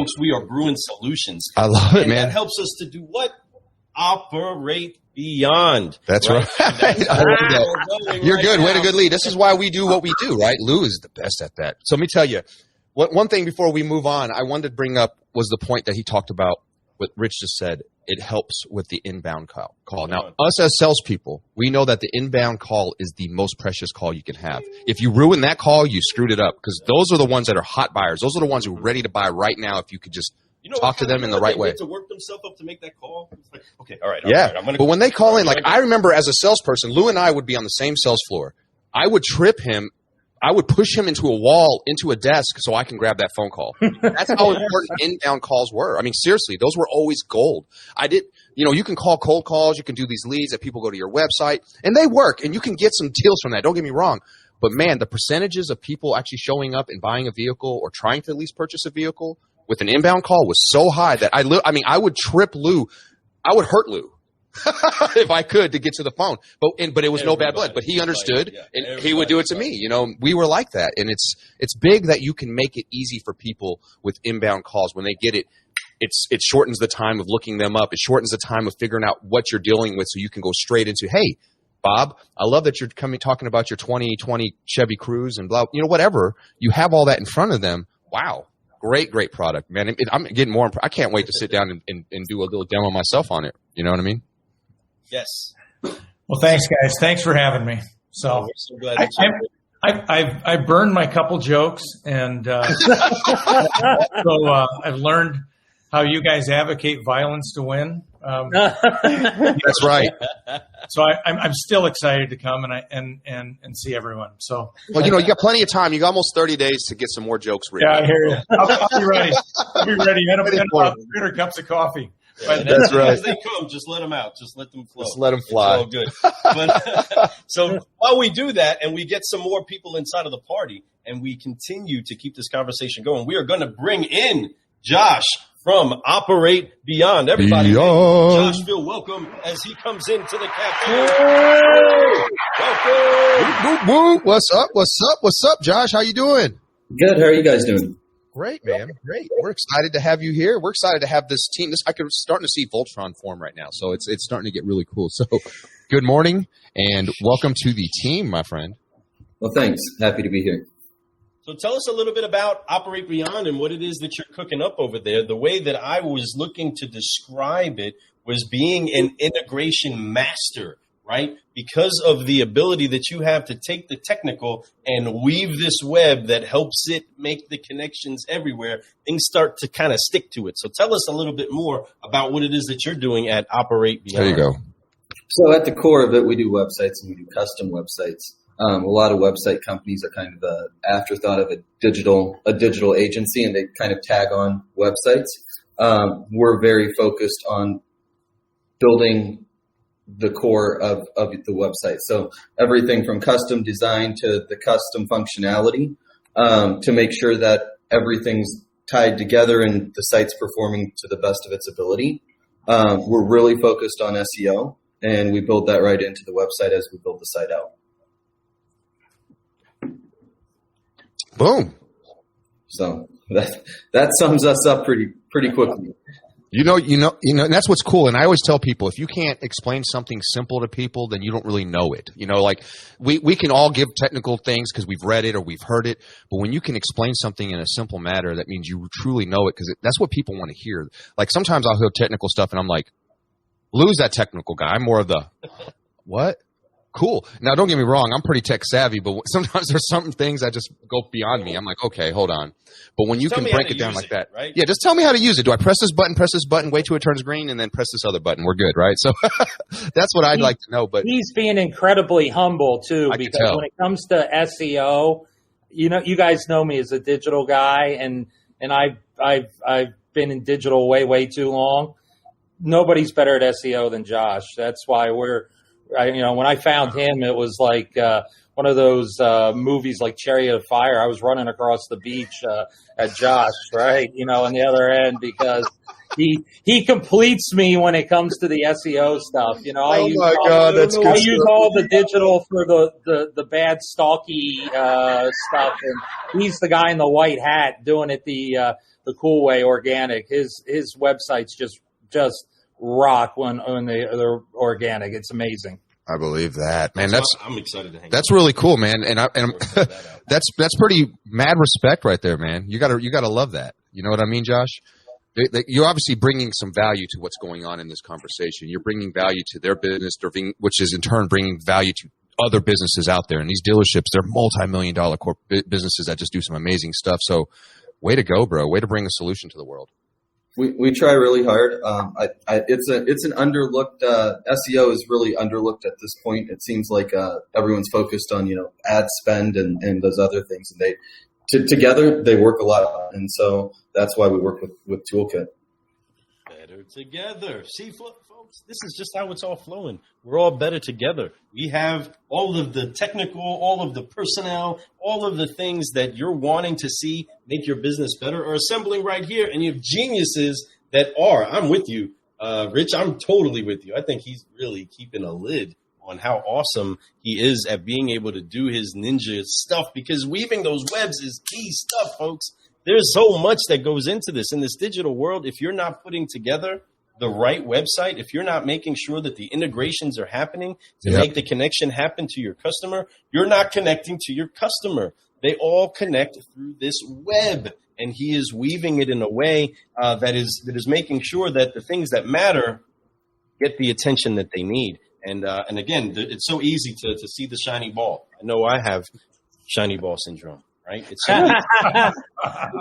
folks, we are Brewing Solutions. I love it, man. That helps us to do what? Operate beyond. That's right. You're good. Way to good lead. This is why we do what we do, right? Lou is the best at that. So let me tell you, one thing before we move on, I wanted to bring up was the point that he talked about, what Rich just said. It helps with the inbound call. Now, us as salespeople, we know that the inbound call is the most precious call you can have. If you ruin that call, you screwed it up, because those are the ones that are hot buyers. Those are the ones who are ready to buy right now if you could just talk to them in the right way. To work themselves up to make that call. Like, okay, all right. Yeah, but when they call in, like I remember as a salesperson, Lou and I would be on the same sales floor. I would trip him. I would push him into a wall, into a desk, so I can grab that phone call. That's how important inbound calls were. I mean, seriously, those were always gold. You can call cold calls. You can do these leads that people go to your website, and they work, and you can get some deals from that. Don't get me wrong. But, man, the percentages of people actually showing up and buying a vehicle or trying to at least purchase a vehicle with an inbound call was so high that I would trip Lou. I would hurt Lou. If I could, to get to the phone, but it was no bad blood. But he understood, and he would do it to me. We were like that, and it's big that you can make it easy for people with inbound calls when they get it. It shortens the time of looking them up. It shortens the time of figuring out what you're dealing with, so you can go straight into, hey, Bob, I love that you're talking about your 2020 Chevy Cruze and blah, whatever. You have all that in front of them. Wow. Great product, man. I'm getting more. I can't wait to sit down and do a little demo myself on it. You know what I mean? Yes. Well, thanks, guys. Thanks for having me. So, so glad I burned my couple jokes, and so I've learned how you guys advocate violence to win. That's right. So I'm still excited to come and see everyone. So you got plenty of time. You got almost 30 days to get some more jokes written. Yeah, I hear you. I'll be ready. I'll be ready. And about 300 cups of coffee. Yeah, that's right. As they come, just let them out. Just let them flow. Just let them fly. It's all good. But, so while we do that and we get some more people inside of the party and we continue to keep this conversation going, we are going to bring in Josh from Operate Beyond. Everybody, Josh, feel welcome as he comes into the cafe. Welcome. What's up, Josh? How you doing? Good. How are you guys doing? Great, man. Great. We're excited to have you here. We're excited to have this team. I could starting to see Voltron form right now, so it's starting to get really cool. So, good morning and welcome to the team, my friend. Well, thanks. Happy to be here. So, tell us a little bit about Operate Beyond and what it is that you're cooking up over there. The way that I was looking to describe it was being an integration master, right? Because of the ability that you have to take the technical and weave this web that helps it make the connections everywhere, things start to kind of stick to it. So tell us a little bit more about what it is that you're doing at Operate Beyond. There you go. So at the core of it, we do websites and we do custom websites. A lot of website companies are kind of the afterthought of a digital agency, and they kind of tag on websites. We're very focused on building the core of the website. So everything from custom design to the custom functionality, to make sure that everything's tied together and the site's performing to the best of its ability. We're really focused on SEO, and we build that right into the website as we build the site out. Boom. So that sums us up pretty quickly. You know, and that's what's cool. And I always tell people, if you can't explain something simple to people, then you don't really know it. Like we can all give technical things because we've read it or we've heard it. But when you can explain something in a simple manner, that means you truly know it, because that's what people want to hear. Like sometimes I'll hear technical stuff and I'm like, Lou's that technical guy. I'm more of the, what? Cool. Now, don't get me wrong. I'm pretty tech savvy, but sometimes there's some things that just go beyond me. I'm like, okay, hold on. But when you can break it down like that, right? Yeah, just tell me how to use it. Do I press this button, wait till it turns green, and then press this other button? We're good, right? So that's what I'd like to know. But he's being incredibly humble too, because when it comes to SEO, you guys know me as a digital guy, and I've been in digital way too long. Nobody's better at SEO than Josh. That's why when I found him, it was like one of those movies like Chariot of Fire. I was running across the beach at Josh, right? On the other end, because he completes me when it comes to the SEO stuff. You know, I use all the digital for the bad stalky stuff, and he's the guy in the white hat doing it the cool way, organic. His websites just rock when they're organic. It's amazing. I believe that, man. I'm excited to hang. That's really cool, man. And that's pretty mad respect right there, man. You gotta love that. You know what I mean, Josh? You're obviously bringing some value to what's going on in this conversation. You're bringing value to their business, which is in turn bringing value to other businesses out there. And these dealerships, they're multi-million-dollar businesses that just do some amazing stuff. So, way to go, bro. Way to bring a solution to the world. We try really hard. It's an underlooked SEO is really underlooked at this point. It seems like everyone's focused on ad spend and those other things, and together they work a lot, and so that's why we work with Toolkit. Better together. See, folks, this is just how it's all flowing. We're all better together. We have all of the technical, all of the personnel, all of the things that you're wanting to see make your business better are assembling right here. And you have geniuses that are. I'm with you, Rich. I'm totally with you. I think he's really keeping a lid on how awesome he is at being able to do his ninja stuff, because weaving those webs is key stuff, folks. There's so much that goes into this in this digital world. If you're not putting together the right website, if you're not making sure that the integrations are happening to make the connection happen to your customer, you're not connecting to your customer. They all connect through this web, and he is weaving it in a way that is making sure that the things that matter get the attention that they need. And again, it's so easy to see the shiny ball. I know I have shiny ball syndrome. Right? It's so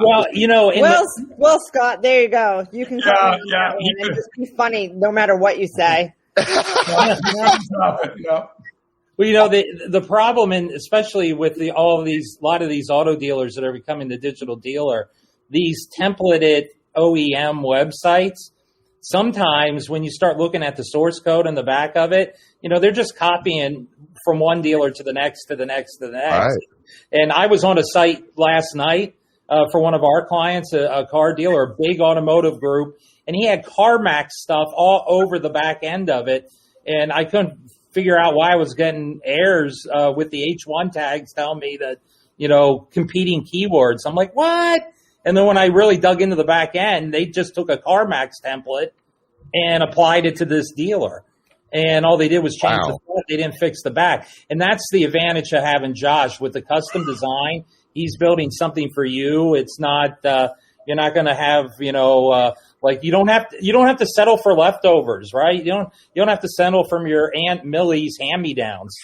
well, well, Scott, there you go. You can and just be funny no matter what you say. Well, the problem, and especially with a lot of these auto dealers that are becoming the digital dealer, these templated OEM websites, sometimes when you start looking at the source code in the back of it, they're just copying from one dealer to the next, to the next, to the next. Right. And I was on a site last night for one of our clients, a car dealer, a big automotive group, and he had CarMax stuff all over the back end of it. And I couldn't figure out why I was getting errors with the H1 tags telling me that, competing keywords. I'm like, what? And then when I really dug into the back end, they just took a CarMax template and applied it to this dealer. And all they did was change the front. They didn't fix the back. And that's the advantage of having Josh with the custom design. He's building something for you. It's not you're not going to have you don't have to settle for leftovers, right? You don't have to settle from your Aunt Millie's hand-me-downs.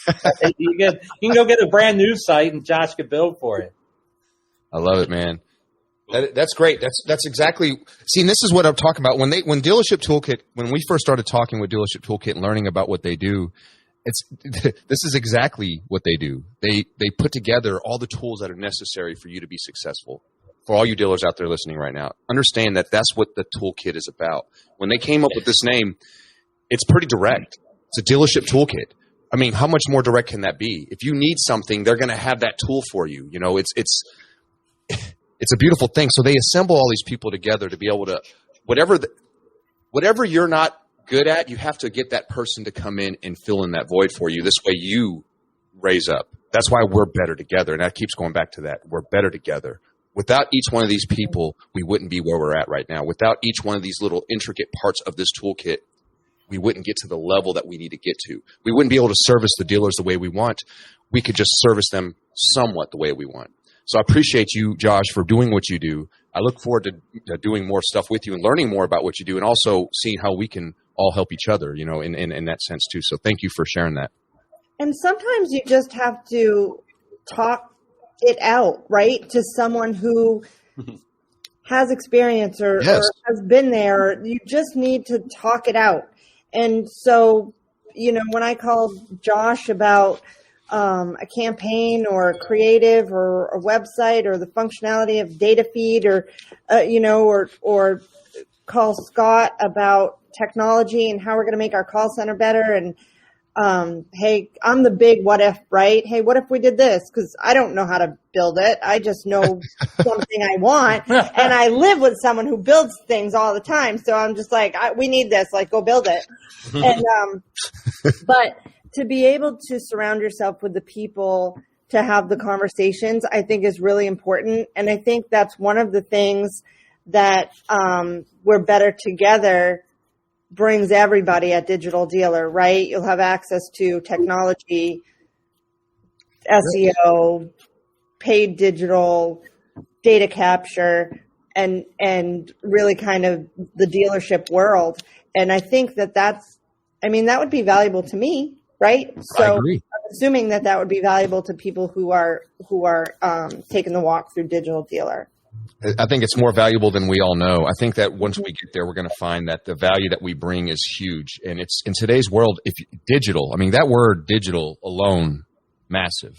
You can go get a brand new site, and Josh could build for it. I love it, man. That's great. That's exactly. See, and this is what I'm talking about. When Dealership Toolkit, when we first started talking with Dealership Toolkit and learning about what they do, this is exactly what they do. They put together all the tools that are necessary for you to be successful. For all you dealers out there listening right now, understand that that's what the toolkit is about. When they came up with this name, it's pretty direct. It's a Dealership Toolkit. I mean, how much more direct can that be? If you need something, they're going to have that tool for you. It's a beautiful thing. So they assemble all these people together to be able to, whatever you're not good at, you have to get that person to come in and fill in that void for you. This way you raise up. That's why we're better together. And that keeps going back to that. We're better together. Without each one of these people, we wouldn't be where we're at right now. Without each one of these little intricate parts of this toolkit, we wouldn't get to the level that we need to get to. We wouldn't be able to service the dealers the way we want. We could just service them somewhat the way we want. So I appreciate you, Josh, for doing what you do. I look forward to doing more stuff with you and learning more about what you do, and also seeing how we can all help each other, in that sense too. So thank you for sharing that. And sometimes you just have to talk it out, right, to someone who has experience or has been there. You just need to talk it out. And so, when I called Josh about a campaign or a creative or a website or the functionality of data feed or call Scott about technology and how we're going to make our call center better. And hey, I'm the big what if, right? Hey, what if we did this? Because I don't know how to build it. I just know something I want. And I live with someone who builds things all the time. So I'm just like, we need this, like, go build it. And, but to be able to surround yourself with the people to have the conversations, I think is really important. And I think that's one of the things that We're Better Together brings everybody at Digital Dealer, right? You'll have access to technology, SEO, paid digital, data capture, and really kind of the dealership world. And I think that would be valuable to me, right? So I agree. I'm assuming that would be valuable to people who are taking the walk through Digital Dealer. I think it's more valuable than we all know. I think that once we get there, we're going to find that the value that we bring is huge. And it's in today's world, digital, I mean, that word digital alone, massive.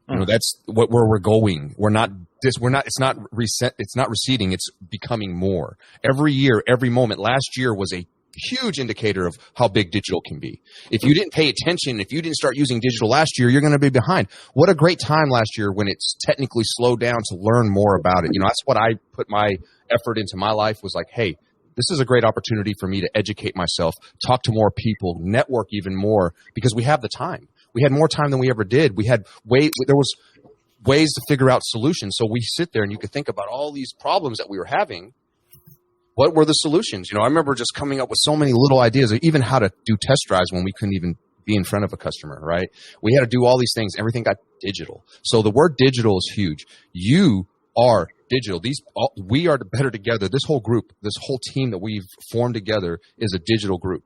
You know, that's where we're going. It's not receding. It's becoming more every year, every moment. Last year was a huge indicator of how big digital can be. If you didn't pay attention, if you didn't start using digital last year, you're going to be behind. What a great time last year when it's technically slowed down to learn more about it. You know, that's what I put my effort into my life, was like, hey, this is a great opportunity for me to educate myself, talk to more people, network even more, because we have the time. We had more time than we ever did. There was ways to figure out solutions. So we sit there and you could think about all these problems that we were having. What were the solutions? You know, I remember just coming up with so many little ideas, even how to do test drives when we couldn't even be in front of a customer, right? We had to do all these things. Everything got digital. So the word digital is huge. You are digital. We are better together. This whole group, this whole team that we've formed together is a digital group.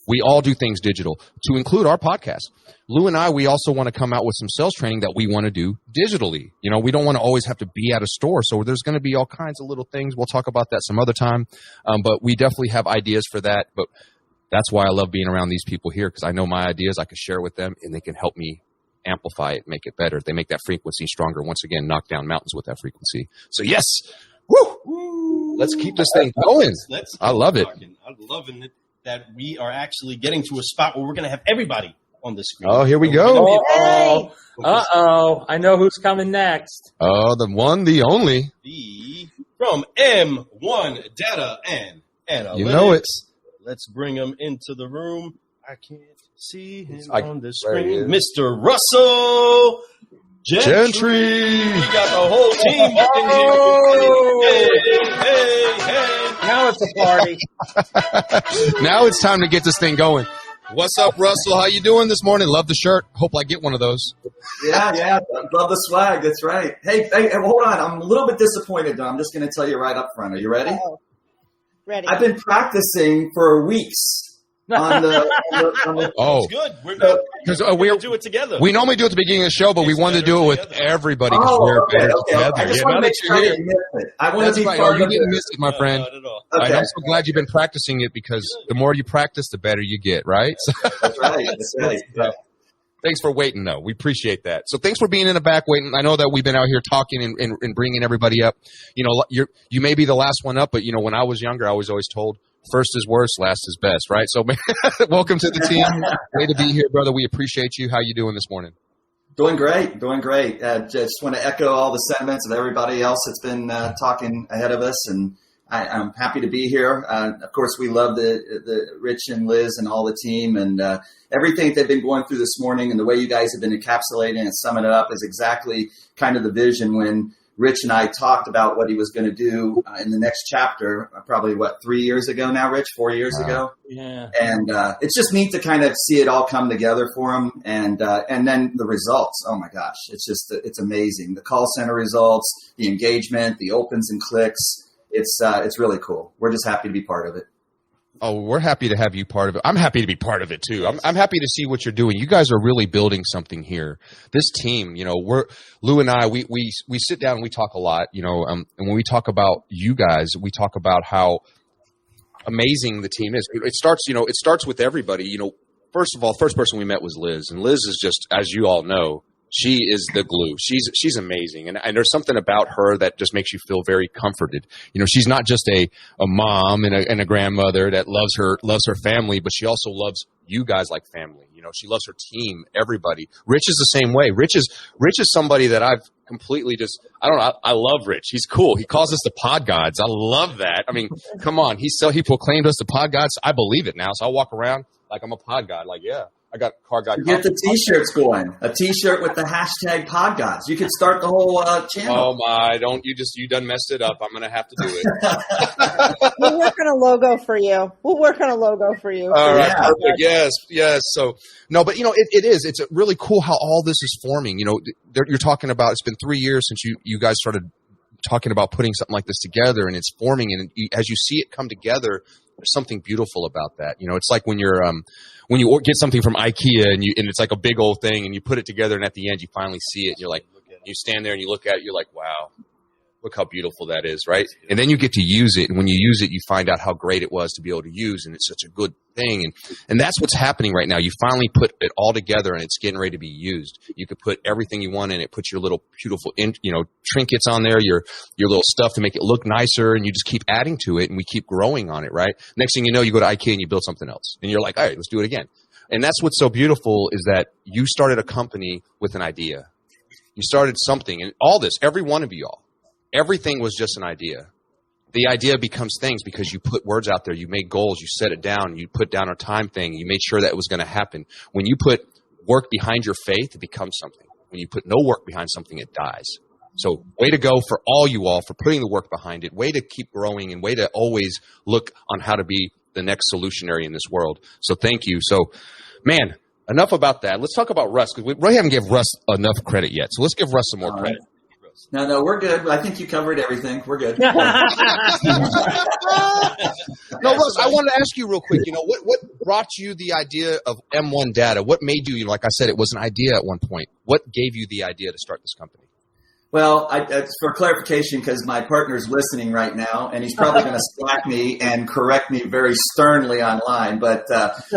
We all do things digital, to include our podcast. Lou and I, we also want to come out with some sales training that we want to do digitally. You know, we don't want to always have to be at a store. So there's going to be all kinds of little things. We'll talk about that some other time. But we definitely have ideas for that. But that's why I love being around these people here, because I know my ideas, I can share with them, and they can help me amplify it, make it better. They make that frequency stronger. Once again, knock down mountains with that frequency. So yes, woo! Let's keep this thing going. I love it. I'm loving it. That we are actually getting to a spot where we're going to have everybody on the screen. Oh, here we go. Uh-oh. I know who's coming next. Oh, the one, the only. From M1Data Analytics. You know it. Let's bring him into the room. I can't see him on the right screen. Mr. Russell Gentry. We got the whole team in here. Hey. Now it's a party. Now it's time to get this thing going. What's up, Russell? How you doing this morning? Love the shirt. Hope I get one of those. Yeah. Love the swag. That's right. Hey, hold on. I'm a little bit disappointed, though. I'm just going to tell you right up front. Are you ready? Uh-oh. Ready. I've been practicing for weeks on the Oh, It's good. We're going to do it together. We normally do it at the beginning of the show, but we wanted to do it with everybody because we're better together. I just want to make sure I didn't miss it. I want to be part of it. You didn't miss it, my friend. Not at all. Okay. I'm so glad you've been practicing it, because the more you practice, the better you get, right? That's right. Yeah. Thanks for waiting, though. We appreciate that. So thanks for being in the back waiting. I know that we've been out here talking and bringing everybody up. You know, you may be the last one up, but, you know, when I was younger, I was always told, first is worst, last is best, right? So welcome to the team. Great to be here, brother. We appreciate you. How you doing this morning? Doing great. Just want to echo all the sentiments of everybody else that's been talking ahead of us, and I'm happy to be here. Of course, we love the Rich and Liz and all the team, and everything they've been going through this morning, and the way you guys have been encapsulating and summing it up is exactly kind of the vision when Rich and I talked about what he was going to do in the next chapter, probably 3 years ago now, Rich, 4 years ago. Yeah. And it's just neat to kind of see it all come together for him. And then the results. Oh my gosh. It's amazing. The call center results, the engagement, the opens and clicks. It's really cool. We're just happy to be part of it. Oh, we're happy to have you part of it. I'm happy to be part of it too. I'm happy to see what you're doing. You guys are really building something here. This team, you know, Lou and I, we sit down and we talk a lot, you know, and when we talk about you guys, we talk about how amazing the team is. It starts with everybody. You know, first of all, first person we met was Liz, and Liz is just, as you all know, She is the glue. She's amazing. And there's something about her that just makes you feel very comforted. You know, she's not just a mom and a grandmother that loves her family, but she also loves you guys like family. You know, she loves her team, everybody. Rich is the same way. Rich is somebody that I've completely I love Rich. He's cool. He calls us the pod gods. I love that. I mean, come on. He proclaimed us the pod gods. I believe it now. So I walk around like I'm a pod god. Like, yeah. I got car guy. Get the T-shirts going. A T-shirt with the hashtag PodGods. You could start the whole channel. Oh my! You done messed it up. I'm gonna have to do it. We'll work on a logo for you. All right, perfect. Yes. So no, but you know, it is. It's really cool how all this is forming. You know, you're talking about. It's been 3 years since you guys started talking about putting something like this together, and it's forming. And as you see it come together, there's something beautiful about that. You know, it's like when when you get something from IKEA and it's like a big old thing and you put it together and at the end you finally see it and you're like, you stand there and you look at it, you're like, wow, look how beautiful that is, right? And then you get to use it, and when you use it, you find out how great it was to be able to use, and it's such a good thing. And that's what's happening right now. You finally put it all together and it's getting ready to be used. You could put everything you want in it, put your little beautiful trinkets on there, your little stuff to make it look nicer, and you just keep adding to it, and we keep growing on it, right? Next thing you know, you go to IKEA and you build something else, and you're like, all right, let's do it again. And that's what's so beautiful, is that you started a company with an idea. You started something, and all this, every one of you all, everything was just an idea. The idea becomes things because you put words out there, you made goals, you set it down, you put down a time thing, you made sure that it was going to happen. When you put work behind your faith, it becomes something. When you put no work behind something, it dies. So way to go for all you all for putting the work behind it, way to keep growing, and way to always look on how to be the next solutionary in this world. So thank you. So, man, enough about that. Let's talk about Russ, because we really haven't given Russ enough credit yet. So let's give Russ some more credit. No, we're good. I think you covered everything. We're good. No, Russ, I wanted to ask you real quick, what brought you the idea of M1Data? What made you, like I said, it was an idea at one point. What gave you the idea to start this company? Well, for clarification, because my partner's listening right now, and he's probably going to slack me and correct me very sternly online. But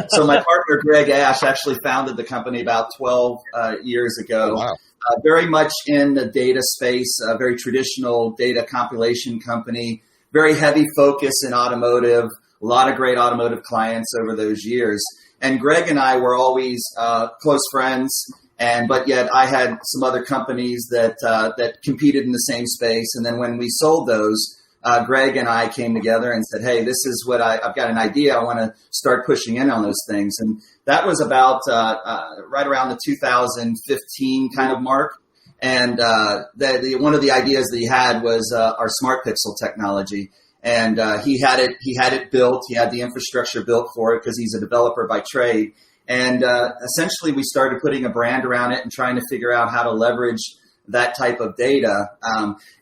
so my partner, Greg Ash, actually founded the company about 12 years ago. Oh, wow. Very much in the data space, a very traditional data compilation company, very heavy focus in automotive, a lot of great automotive clients over those years. And Greg and I were always close friends. But yet I had some other companies that competed in the same space. And then when we sold those, Greg and I came together and said, hey, this is what I've got an idea. I want to start pushing in on those things. And that was about right around the 2015 kind of mark. And one of the ideas that he had was our Smart Pixel technology. And he had it built. He had the infrastructure built for it because he's a developer by trade. And essentially, we started putting a brand around it and trying to figure out how to leverage that type of data.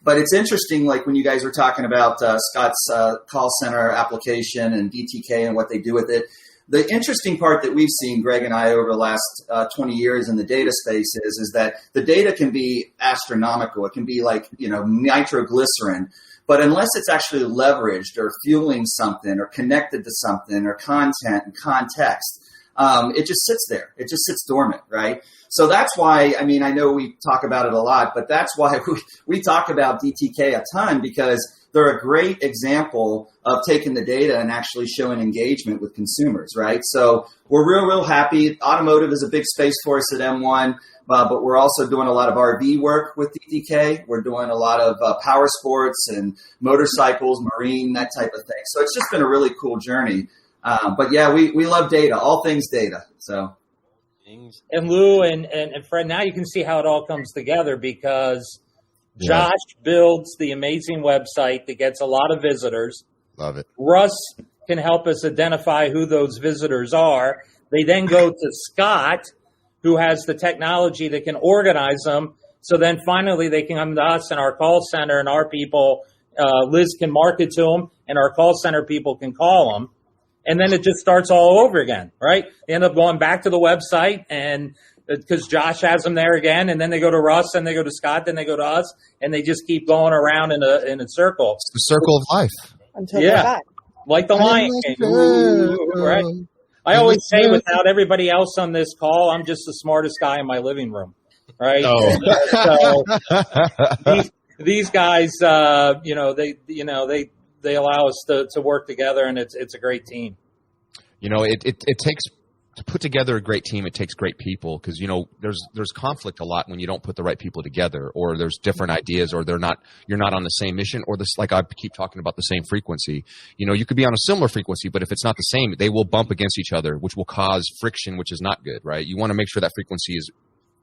But it's interesting, like when you guys were talking about Scott's call center application and DTK and what they do with it. The interesting part that we've seen, Greg and I, over the last 20 years in the data space is that the data can be astronomical. It can be like, nitroglycerin. But unless it's actually leveraged or fueling something or connected to something or content and context, it just sits there. It just sits dormant, right? So that's why, I know we talk about it a lot, but that's why we talk about DTK a ton, because they're a great example of taking the data and actually showing engagement with consumers, right? So we're real happy. Automotive is a big space for us at M1, but we're also doing a lot of RV work with DTK. We're doing a lot of power sports and motorcycles, marine, that type of thing. So it's just been a really cool journey. But yeah, we love data, all things data. So, and Lou and Fred, now you can see how it all comes together, because Josh builds the amazing website that gets a lot of visitors. Love it. Russ can help us identify who those visitors are. They then go to Scott, who has the technology that can organize them. So then finally they can come to us and our call center, and our people, Liz can market to them, and our call center people can call them. And then it just starts all over again, right? They end up going back to the website, and because Josh has them there again, and then they go to Russ, and they go to Scott, then they go to us, and they just keep going around in a circle. It's the circle of life. Until they're back. Like the Lion King. Ooh, right? I always say, without everybody else on this call, I'm just the smartest guy in my living room. right? Oh. So these guys, they allow us to work together, and it's a great team. It takes to put together a great team. It takes great people because there's conflict a lot when you don't put the right people together, or there's different ideas, or you're not on the same mission, or this, like I keep talking about, the same frequency. You could be on a similar frequency, but if it's not the same, they will bump against each other, which will cause friction, which is not good, right? You want to make sure that frequency is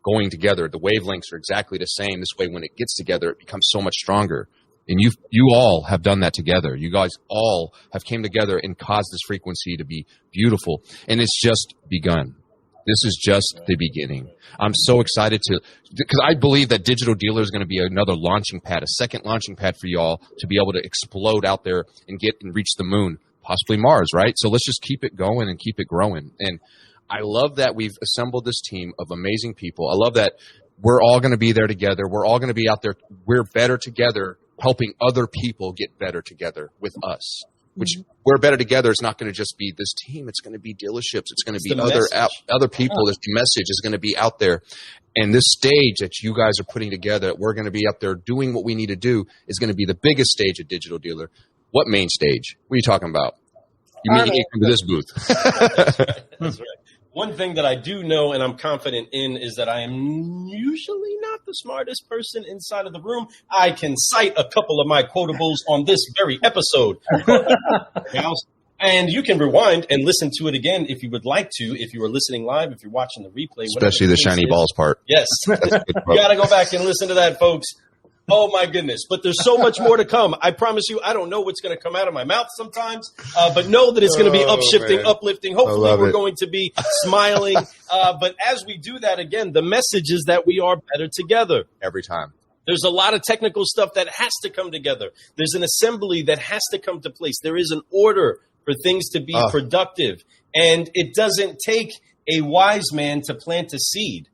going together. The wavelengths are exactly the same. This way, when it gets together, it becomes so much stronger. And you all have done that together. You guys all have came together and caused this frequency to be beautiful. And it's just begun. This is just the beginning. I'm so excited because I believe that Digital Dealer is going to be another launching pad, a second launching pad for y'all to be able to explode out there and reach the moon, possibly Mars, right? So let's just keep it going and keep it growing. And I love that we've assembled this team of amazing people. I love that we're all going to be there together. We're all going to be out there. We're better together, helping other people get better together with us. Which we're better together is not going to just be this team. It's going to be dealerships. It's going to be other people. This message is going to be out there. And this stage that you guys are putting together, we're going to be up there doing what we need to do, is going to be the biggest stage of Digital Dealer. What main stage? What are you talking about? You mean you come to this booth? That's right. One thing that I do know and I'm confident in is that I am usually not the smartest person inside of the room. I can cite a couple of my quotables on this very episode. And you can rewind and listen to it again if you would like to, if you are listening live, if you're watching the replay. Especially the shiny balls part. Yes. You got to go back and listen to that, folks. Oh, my goodness. But there's so much more to come. I promise you, I don't know what's going to come out of my mouth sometimes, but know that it's going to be uplifting. Hopefully, we're going to be smiling. But as we do that, again, the message is that we are better together. Every time. There's a lot of technical stuff that has to come together. There's an assembly that has to come to place. There is an order for things to be productive. And it doesn't take a wise man to plant a seed.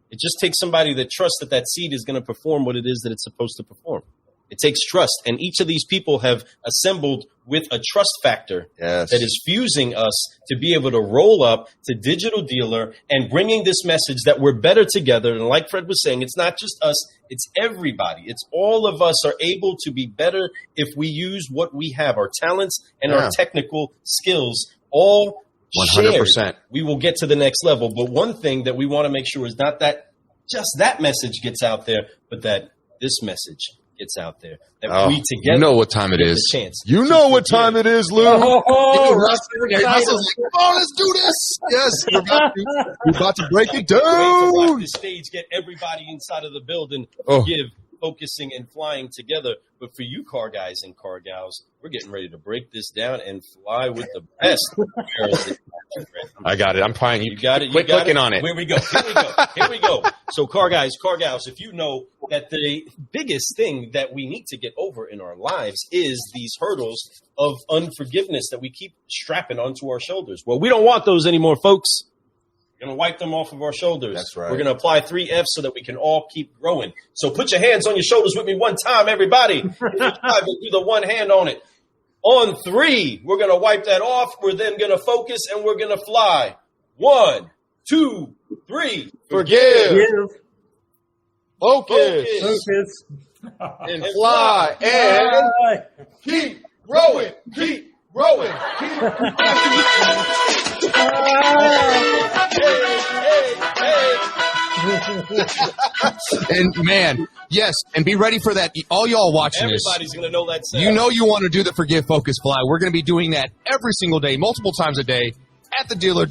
It just takes somebody that trusts that that seed is going to perform what it is that it's supposed to perform. It takes trust. And each of these people have assembled with a trust factor that is fusing us to be able to roll up to Digital Dealer and bringing this message that we're better together. And like Fred was saying, it's not just us, it's everybody. It's all of us are able to be better if we use what we have, our talents and our technical skills, all 100%. Shared, we will get to the next level. But one thing that we want to make sure is not that just that message gets out there, but that this message gets out there. That we together. You know what time it is. You know what time it is, Lou. Russell's like, come on, let's do this. Yes, we're about to break it down. The stage, get everybody inside of the building, forgive, focusing and flying together. But for you car guys and car gals, we're getting ready to break this down and fly with the best. I got it. I'm fine. You got it. Quit clicking on it. Here we go. Here we go. So car guys, car gals, if you know that the biggest thing that we need to get over in our lives is these hurdles of unforgiveness that we keep strapping onto our shoulders. Well, we don't want those anymore, folks. We're going to wipe them off of our shoulders. That's right. We're going to apply 3 F's so that we can all keep growing. So put your hands on your shoulders with me one time, everybody. We'll do the one hand on it. On 3, we're going to wipe that off. We're then going to focus and we're going to fly. 1, 2, 3. Forgive. Focus. And fly. And keep growing. Keep growing. And man, yes, and be ready for that. All y'all watching Everybody's going to know that sound. You know you want to do the Forgive, Focus, Fly. We're going to be doing that every single day, multiple times a day at the dealer.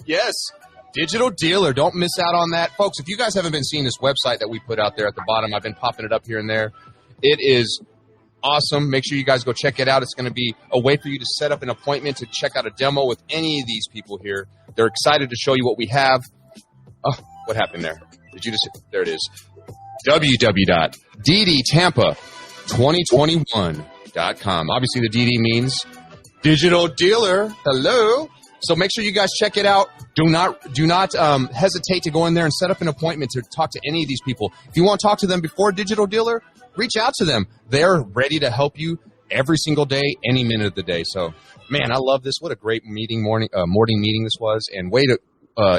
Yes, Digital Dealer. Don't miss out on that. Folks, if you guys haven't been seeing this website that we put out there at the bottom, I've been popping it up here and there. It is awesome. Make sure you guys go check it out. It's going to be a way for you to set up an appointment to check out a demo with any of these people here. They're excited to show you what we have. Oh, what happened there? Did you just – there it is. www.ddtampa2021.com. Obviously, the DD means Digital Dealer. Hello. So make sure you guys check it out. Do not hesitate to go in there and set up an appointment to talk to any of these people. If you want to talk to them before Digital Dealer, reach out to them. They're ready to help you every single day, any minute of the day. So, man, I love this. What a great morning meeting this was, and way to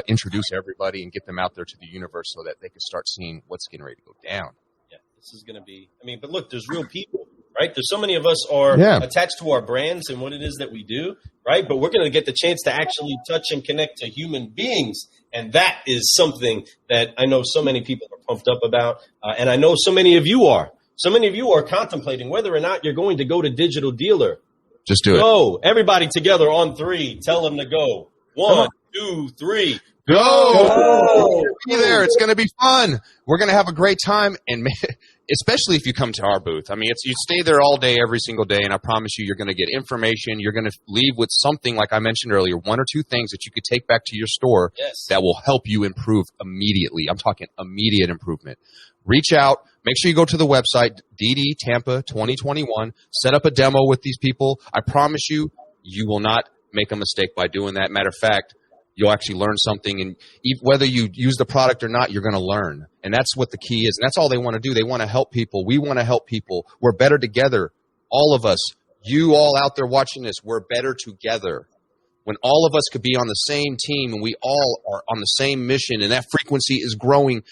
introduce everybody and get them out there to the universe so that they can start seeing what's getting ready to go down. Yeah, this is going to be, but look, there's real people, right? There's so many of us are attached to our brands and what it is that we do, right? But we're going to get the chance to actually touch and connect to human beings. And that is something that I know so many people are pumped up about. And I know so many of you are. So many of you are contemplating whether or not you're going to go to Digital Dealer. Just do it. Go. Everybody together on 3. Tell them to go. 1, 2, 3. Go. Be there. It's going to be fun. We're going to have a great time, and especially if you come to our booth. You stay there all day, every single day, and I promise you're going to get information. You're going to leave with something, like I mentioned earlier, 1 or 2 things that you could take back to your store that will help you improve immediately. I'm talking immediate improvement. Reach out. Make sure you go to the website, DD Tampa 2021. Set up a demo with these people. I promise you, you will not make a mistake by doing that. Matter of fact, you'll actually learn something, and whether you use the product or not, you're going to learn. And that's what the key is, and that's all they want to do. They want to help people. We want to help people. We're better together, all of us. You all out there watching this, we're better together. When all of us could be on the same team and we all are on the same mission and that frequency is growing,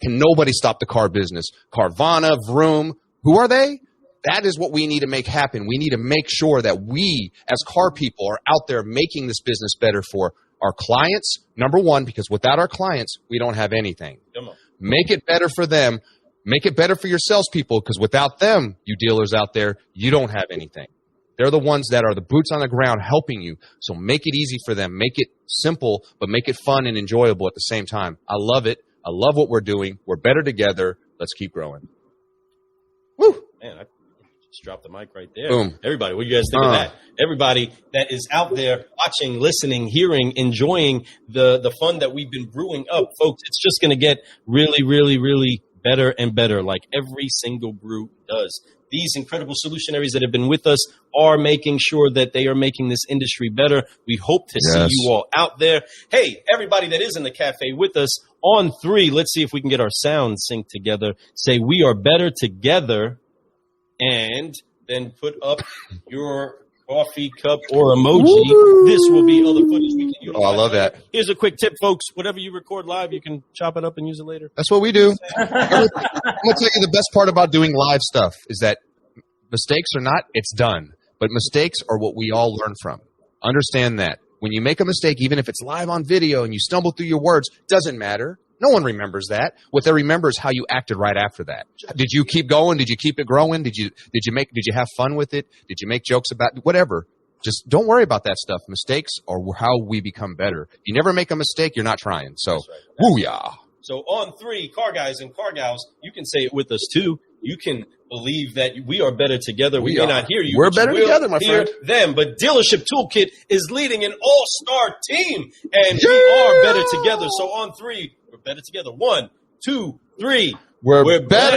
can nobody stop the car business? Carvana, Vroom, who are they? That is what we need to make happen. We need to make sure that we, as car people, are out there making this business better for our clients, number one, because without our clients, we don't have anything. Make it better for them. Make it better for your salespeople, because without them, you dealers out there, you don't have anything. They're the ones that are the boots on the ground helping you. So make it easy for them. Make it simple, but make it fun and enjoyable at the same time. I love it. I love what we're doing. We're better together. Let's keep growing. Woo! Man, I just dropped the mic right there. Boom. Everybody, what do you guys think of that? Everybody that is out there watching, listening, hearing, enjoying the fun that we've been brewing up. Folks, it's just going to get really, really, really better and better, like every single brew does. These incredible solutionaries that have been with us are making sure that they are making this industry better. We hope to see you all out there. Hey, everybody that is in the cafe with us, on 3, let's see if we can get our sound synced together. Say, we are better together, and then put up your coffee cup or emoji. This will be other footage we can use. Oh, I love that. Here's a quick tip, folks. Whatever you record live, you can chop it up and use it later. That's what we do. I'm going to tell you the best part about doing live stuff is that mistakes or not, it's done. But mistakes are what we all learn from. Understand that. When you make a mistake, even if it's live on video and you stumble through your words, doesn't matter. No one remembers that. What they remember is how you acted right after that. Did you keep going? Did you keep it growing? Did you have fun with it? Did you make jokes about it? Whatever? Just don't worry about that stuff. Mistakes are how we become better. If you never make a mistake, you're not trying. So, woo-yah. So on 3, car guys and car gals, you can say it with us too. You can believe that we are better together. We may not hear you. We're better together, my friend. Them, but Dealership Toolkit is leading an all-star team, and we are better together. So on 3, we're better together. 1, 2, 3. We're better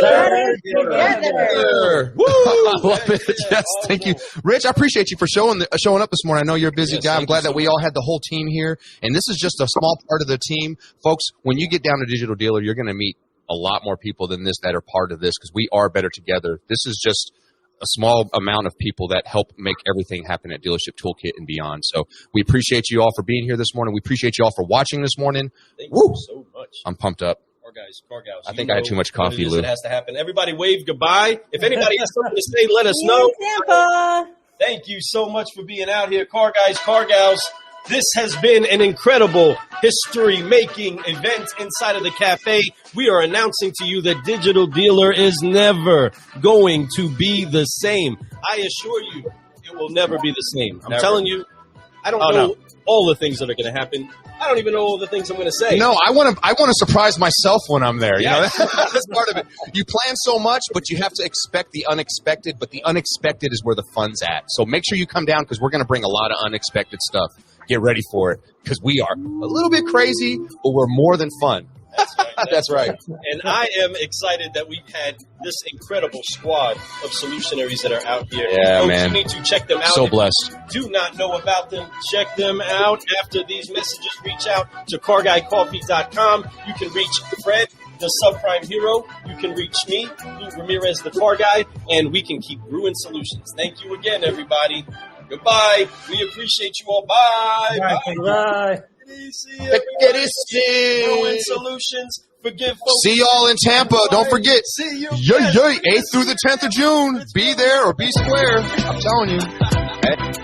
together. Woo! I love it. Yes, thank you, Rich. I appreciate you for showing up this morning. I know you're a busy guy. I'm glad that we all had the whole team here, and this is just a small part of the team, folks. When you get down to Digital Dealer, you're going to meet a lot more people than this that are part of this, because we are better together. This is just a small amount of people that help make everything happen at Dealership Toolkit and beyond. So we appreciate you all for being here this morning. We appreciate you all for watching this morning. Thank you so much. I'm pumped up. Car gals. I think I had too much coffee, Lou. It has to happen. Everybody wave goodbye. If anybody has something to say, let us know. Tampa. Thank you so much for being out here, car guys, car gals. This has been an incredible history-making event inside of the cafe. We are announcing to you that Digital Dealer is never going to be the same. I assure you, it will never be the same. I'm telling you, I don't know all the things that are going to happen. I don't even know all the things I'm going to say. No, I want to surprise myself when I'm there. You know, that's part of it. You plan so much, but you have to expect the unexpected. But the unexpected is where the fun's at. So make sure you come down, because we're going to bring a lot of unexpected stuff. Get ready for it, because we are a little bit crazy, but we're more than fun. That's right. That's right. And I am excited that we've had this incredible squad of solutionaries that are out here. Yeah, folks, man. You need to check them out. So blessed. If you do not know about them, check them out. After these messages, reach out to carguycoffee.com. You can reach Fred, the subprime hero. You can reach me, Lou Ramirez, the car guy, and we can keep brewing solutions. Thank you again, everybody. Goodbye. We appreciate you all. Bye. Bye. Bye. Brew Solutions. Forgive folks. See y'all in Tampa. Don't forget. See you. Yay, 8th through the 10th of June. Be there or be square. I'm telling you.